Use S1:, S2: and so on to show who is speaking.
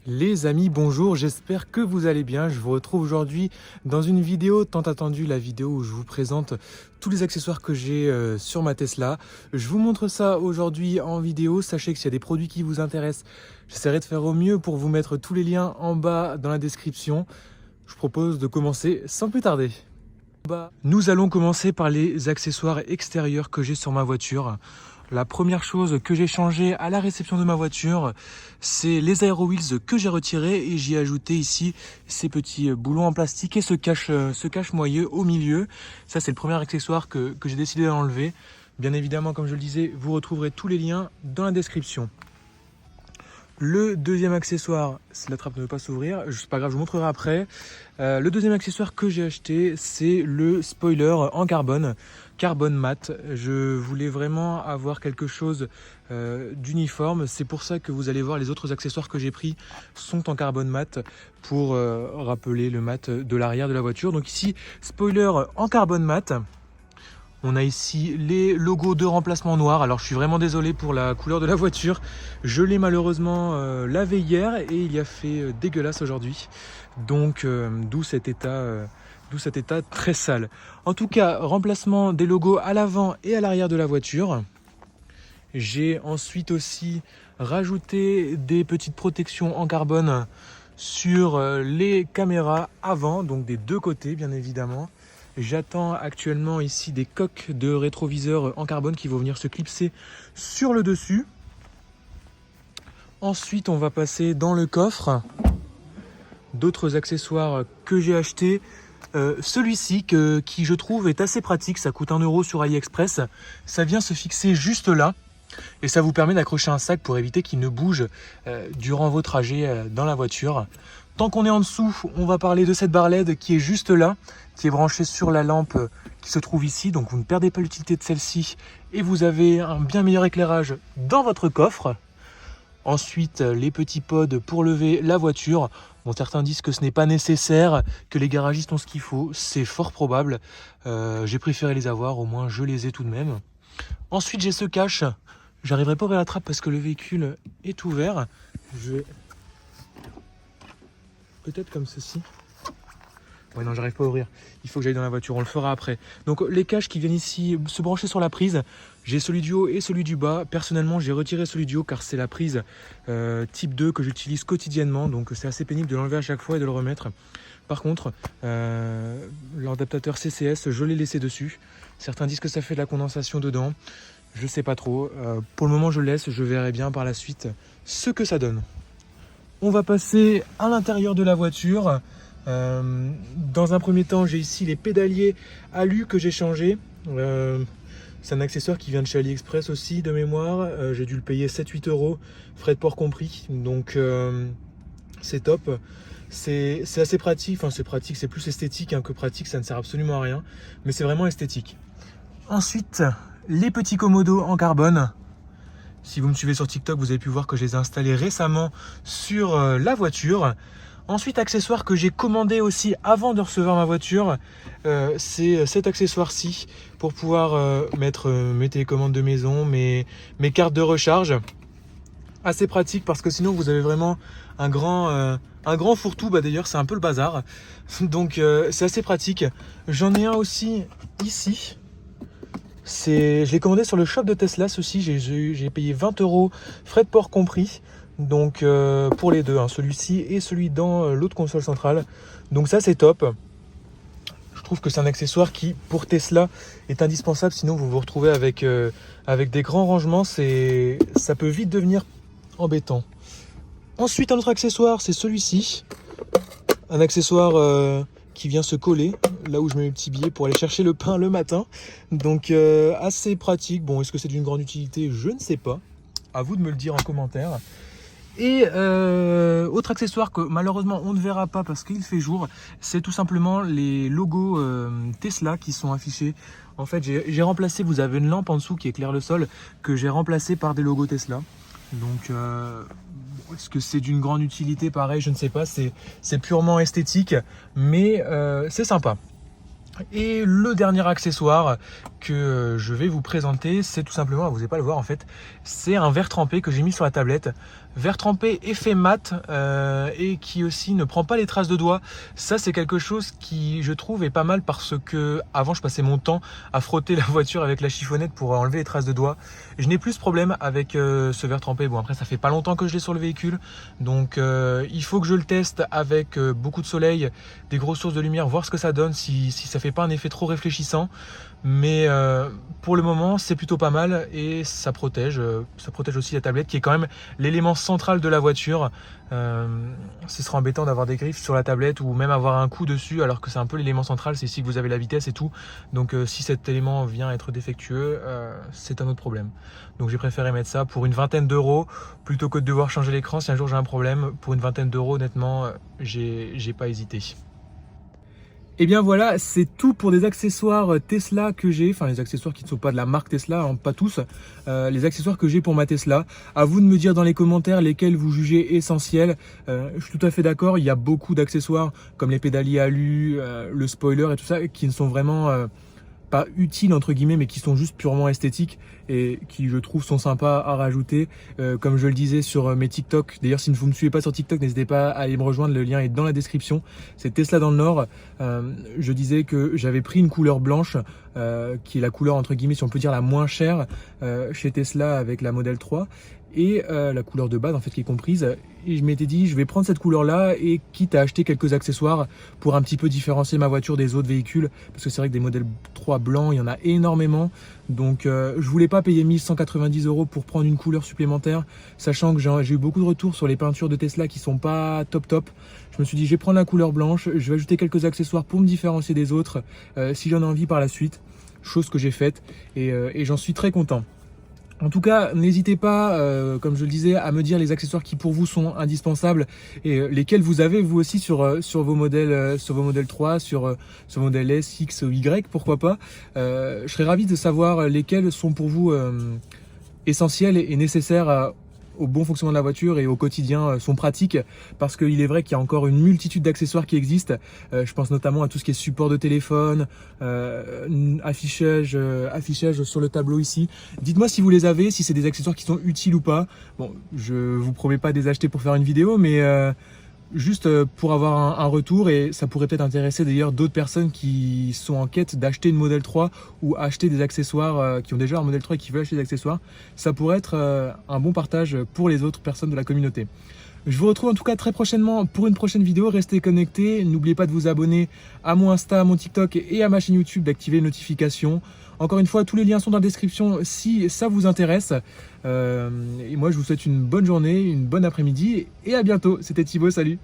S1: Les amis, bonjour, j'espère que vous allez bien. Je vous retrouve aujourd'hui dans une vidéo tant attendue, la vidéo où je vous présente tous les accessoires que j'ai sur ma Tesla. Je vous montre ça aujourd'hui en vidéo. Sachez que s'il y a des produits qui vous intéressent, j'essaierai de faire au mieux pour vous mettre tous les liens en bas dans la description. Je vous propose de commencer sans plus tarder. Nous allons commencer par les accessoires extérieurs que j'ai sur ma voiture. La première chose que j'ai changé à la réception de ma voiture, c'est les Aero Wheels que j'ai retirés et j'y ai ajouté ici ces petits boulons en plastique et ce cache-moyeu au milieu. Ça, c'est le premier accessoire que j'ai décidé d'enlever. Bien évidemment, comme je le disais, vous retrouverez tous les liens dans la description. Le deuxième accessoire, la trappe ne veut pas s'ouvrir, c'est pas grave, je vous montrerai après. Le deuxième accessoire que j'ai acheté, c'est le spoiler en carbone mat. Je voulais vraiment avoir quelque chose d'uniforme. C'est pour ça que vous allez voir les autres accessoires que j'ai pris sont en carbone mat pour rappeler le mat de l'arrière de la voiture. Donc ici, spoiler en carbone mat. On a ici les logos de remplacement noir. Alors je suis vraiment désolé pour la couleur de la voiture. Je l'ai malheureusement lavé hier et il a fait dégueulasse aujourd'hui. Donc d'où cet état très sale. En tout cas, remplacement des logos à l'avant et à l'arrière de la voiture. J'ai ensuite aussi rajouté des petites protections en carbone sur les caméras avant, donc des deux côtés bien évidemment. J'attends actuellement ici des coques de rétroviseur en carbone qui vont venir se clipser sur le dessus. Ensuite, on va passer dans le coffre. D'autres accessoires que j'ai achetés. Celui-ci qui je trouve est assez pratique, ça coûte 1 € sur AliExpress. Ça vient se fixer juste là. Et ça vous permet d'accrocher un sac pour éviter qu'il ne bouge durant vos trajets dans la voiture. Tant qu'on est en dessous, on va parler de cette barre LED qui est juste là, qui est branchée sur la lampe qui se trouve ici. Donc vous ne perdez pas l'utilité de celle-ci et vous avez un bien meilleur éclairage dans votre coffre. Ensuite, les petits pods pour lever la voiture. Bon, certains disent que ce n'est pas nécessaire, que les garagistes ont ce qu'il faut. C'est fort probable. J'ai préféré les avoir, au moins je les ai tout de même. Ensuite, j'ai ce cache. J'arriverai pas à ouvrir la trappe parce que le véhicule est ouvert. Je vais peut-être comme ceci. Ouais, non, j'arrive pas à ouvrir. Il faut que j'aille dans la voiture, on le fera après. Donc les caches qui viennent ici se brancher sur la prise. J'ai celui du haut et celui du bas. Personnellement, j'ai retiré celui du haut car c'est la prise type 2 que j'utilise quotidiennement. Donc c'est assez pénible de l'enlever à chaque fois et de le remettre. Par contre, l'adaptateur CCS, je l'ai laissé dessus. Certains disent que ça fait de la condensation dedans. Je sais pas trop. Pour le moment, je laisse. Je verrai bien par la suite ce que ça donne. On va passer à l'intérieur de la voiture. Dans un premier temps, j'ai ici les pédaliers alu que j'ai changé. C'est un accessoire qui vient de chez AliExpress aussi de mémoire. J'ai dû le payer 7-8 €, frais de port compris. Donc c'est top. C'est assez pratique. Enfin, c'est pratique, c'est plus esthétique que pratique. Ça ne sert absolument à rien. Mais c'est vraiment esthétique. Ensuite, les petits commodos en carbone. Si vous me suivez sur TikTok, vous avez pu voir que je les ai installés récemment sur la voiture. Ensuite, accessoire que j'ai commandé aussi avant de recevoir ma voiture, c'est cet accessoire-ci pour pouvoir mettre mes télécommandes de maison, mes cartes de recharge. Assez pratique parce que sinon vous avez vraiment un grand fourre-tout. D'ailleurs, c'est un peu le bazar. Donc c'est assez pratique. J'en ai un aussi ici. Je l'ai commandé sur le shop de Tesla, ceci. J'ai payé 20 €, frais de port compris. Donc pour les deux, celui-ci et celui dans l'autre console centrale. Donc ça, c'est top. Je trouve que c'est un accessoire qui, pour Tesla, est indispensable. Sinon, vous vous retrouvez avec des grands rangements. Ça peut vite devenir embêtant. Ensuite, un autre accessoire, c'est celui-ci. Un accessoire qui vient se coller là où je mets mes petits billets pour aller chercher le pain le matin. Donc assez pratique. Bon, est-ce que c'est d'une grande utilité? Je ne sais pas. À vous de me le dire en commentaire. Et autre accessoire que malheureusement on ne verra pas parce qu'il fait jour, c'est tout simplement les logos Tesla qui sont affichés. En fait, j'ai remplacé, vous avez une lampe en dessous qui éclaire le sol que j'ai remplacé par des logos Tesla. Donc est-ce que c'est d'une grande utilité? Pareil, je ne sais pas, c'est purement esthétique, mais c'est sympa. Et le dernier accessoire que je vais vous présenter, c'est tout simplement, vous n'allez pas le voir en fait, c'est un verre trempé que j'ai mis sur la tablette. Verre trempé effet mat et qui aussi ne prend pas les traces de doigts. Ça, c'est quelque chose qui, je trouve, est pas mal parce que avant, je passais mon temps à frotter la voiture avec la chiffonnette pour enlever les traces de doigts. Je n'ai plus ce problème avec ce verre trempé. Bon, après, ça fait pas longtemps que je l'ai sur le véhicule, donc il faut que je le teste avec beaucoup de soleil, des grosses sources de lumière, voir ce que ça donne, si ça fait pas un effet trop réfléchissant. Mais pour le moment, c'est plutôt pas mal et ça protège aussi la tablette qui est quand même l'élément central de la voiture. Ce sera embêtant d'avoir des griffes sur la tablette ou même avoir un coup dessus alors que c'est un peu l'élément central, c'est ici que vous avez la vitesse et tout. Donc si cet élément vient être défectueux, c'est un autre problème. Donc j'ai préféré mettre ça pour une vingtaine d'euros plutôt que de devoir changer l'écran si un jour j'ai un problème. Pour une vingtaine d'euros, honnêtement, j'ai pas hésité. Et bien voilà, c'est tout pour des accessoires Tesla que j'ai, enfin les accessoires qui ne sont pas de la marque Tesla, hein, pas tous, les accessoires que j'ai pour ma Tesla. À vous de me dire dans les commentaires lesquels vous jugez essentiels. Je suis tout à fait d'accord, il y a beaucoup d'accessoires comme les pédaliers alu, le spoiler et tout ça qui ne sont vraiment pas utiles entre guillemets, mais qui sont juste purement esthétiques et qui je trouve sont sympas à rajouter. Comme je le disais sur mes TikTok, d'ailleurs si vous ne me suivez pas sur TikTok, n'hésitez pas à aller me rejoindre, le lien est dans la description. C'est Tesla dans le Nord. Je disais que j'avais pris une couleur blanche qui est la couleur entre guillemets, si on peut dire, la moins chère chez Tesla avec la Model 3 et la couleur de base en fait qui est comprise, et je m'étais dit je vais prendre cette couleur là et quitte à acheter quelques accessoires pour un petit peu différencier ma voiture des autres véhicules, parce que c'est vrai que des modèles 3 blancs il y en a énormément, donc je voulais pas payer 1190 € pour prendre une couleur supplémentaire, sachant que j'ai eu beaucoup de retours sur les peintures de Tesla qui sont pas top. Je me suis dit je vais prendre la couleur blanche, je vais ajouter quelques accessoires pour me différencier des autres si j'en ai envie par la suite, chose que j'ai faite et j'en suis très content. En tout cas, n'hésitez pas, comme je le disais, à me dire les accessoires qui pour vous sont indispensables et lesquels vous avez vous aussi sur vos modèles 3, sur modèle S, X ou Y, pourquoi pas. Je serais ravi de savoir lesquels sont pour vous essentiels et nécessaires au bon fonctionnement de la voiture et au quotidien sont pratiques, parce qu'il est vrai qu'il y a encore une multitude d'accessoires qui existent. Je pense notamment à tout ce qui est support de téléphone, affichage sur le tableau ici. Dites-moi si vous les avez, si c'est des accessoires qui sont utiles ou pas. Bon, je vous promets pas de les acheter pour faire une vidéo, mais juste pour avoir un retour, et ça pourrait peut-être intéresser d'ailleurs d'autres personnes qui sont en quête d'acheter une Model 3 ou acheter des accessoires, qui ont déjà un Model 3 et qui veulent acheter des accessoires. Ça pourrait être un bon partage pour les autres personnes de la communauté. Je vous retrouve en tout cas très prochainement pour une prochaine vidéo. Restez connectés, n'oubliez pas de vous abonner à mon Insta, à mon TikTok et à ma chaîne YouTube, d'activer les notifications. Encore une fois, tous les liens sont dans la description si ça vous intéresse. Et moi, je vous souhaite une bonne journée, une bonne après-midi et à bientôt. C'était Thibaut, salut!